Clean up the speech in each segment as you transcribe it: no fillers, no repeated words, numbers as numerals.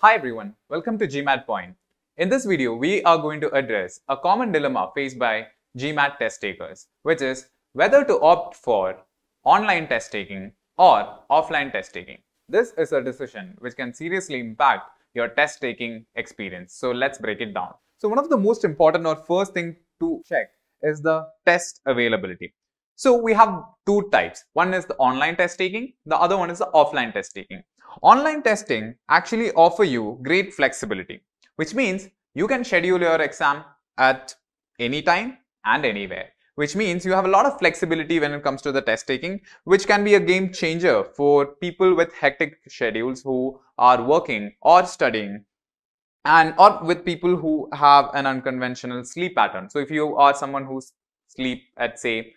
Hi everyone, welcome to GMAT Point. In this video, we are going to address a common dilemma faced by GMAT test takers, which is whether to opt for online test taking or offline test taking. This is a decision which can seriously impact your test taking experience. So let's break it down. So one of the most important or first thing to check is the test availability. So we have two types. One is the online test taking, the other one is the offline test taking. Online testing actually offer you great flexibility, which means you can schedule your exam at any time and anywhere, which means you have a lot of flexibility when it comes to the test taking, which can be a game changer for people with hectic schedules who are working or studying, and or with people who have an unconventional sleep pattern. So if you are someone who sleep at, say,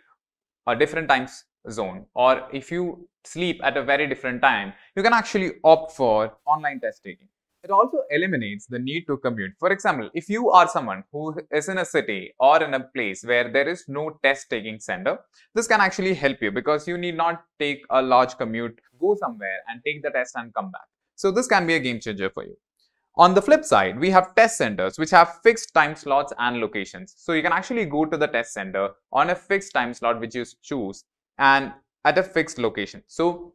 a different time zone, or if you sleep at a very different time, you can actually opt for online test taking. It also eliminates the need to commute. For example, if you are someone who is in a city or in a place where there is no test taking center, this can actually help you because you need not take a large commute, go somewhere and take the test and come back. So this can be a game changer for you. On the flip side, we have test centers which have fixed time slots and locations. So you can actually go to the test center on a fixed time slot which you choose and at a fixed location. So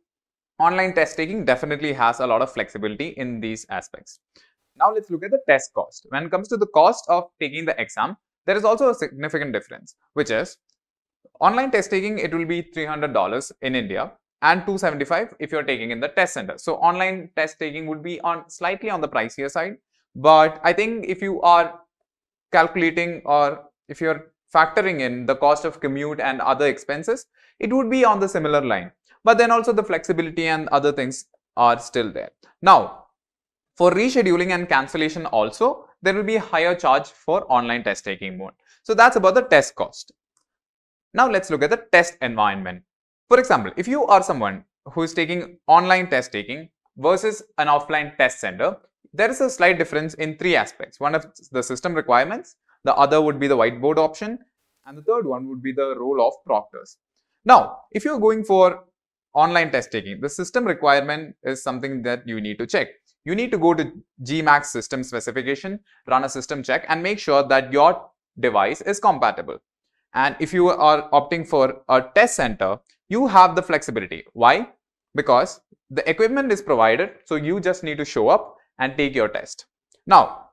online test taking definitely has a lot of flexibility in these aspects. Now let's look at the test cost. When it comes to the cost of taking the exam, there is also a significant difference, which is online test taking, it will be $300 in India and $275 if you're taking in the test center. So online test taking would be on slightly on the pricier side, but I think if you are calculating or if you're factoring in the cost of commute and other expenses, it would be on the similar line. But then also the flexibility and other things are still there. Now, for rescheduling and cancellation also, there will be a higher charge for online test taking mode. So that's about the test cost. Now let's look at the test environment. For example, if you are someone who is taking online test taking versus an offline test center, there is a slight difference in three aspects. One is the system requirements, the other would be the whiteboard option, and the third one would be the role of proctors. Now, if you're going for online test taking, the system requirement is something that you need to check. You need to go to GMAT system specification, run a system check and make sure that your device is compatible. And if you are opting for a test center, you have the flexibility. Why? Because the equipment is provided, so you just need to show up and take your test. Now,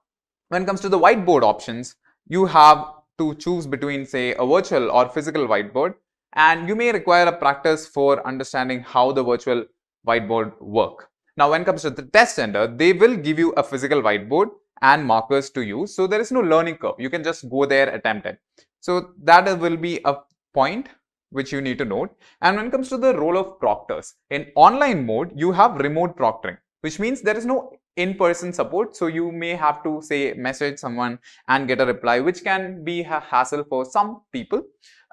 when it comes to the whiteboard options, you have to choose between, say, a virtual or physical whiteboard, and you may require a practice for understanding how the virtual whiteboard work. Now, when it comes to the test center, they will give you a physical whiteboard and markers to use, so there is no learning curve. You can just go there, attempt it. So that will be a point which you need to note. And when it comes to the role of proctors, in online mode, you have remote proctoring, which means there is no in-person support. So you may have to, say, message someone and get a reply, which can be a hassle for some people.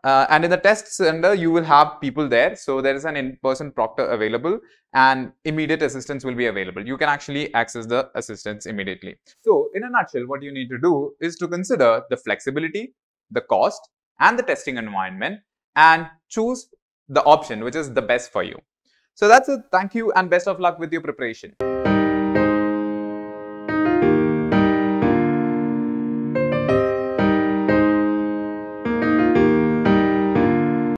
And in the test center, you will have people there. So there is an in-person proctor available and immediate assistance will be available. You can actually access the assistance immediately. So in a nutshell, what you need to do is to consider the flexibility, the cost and the testing environment and choose the option which is the best for you. So that's it. Thank you and best of luck with your preparation.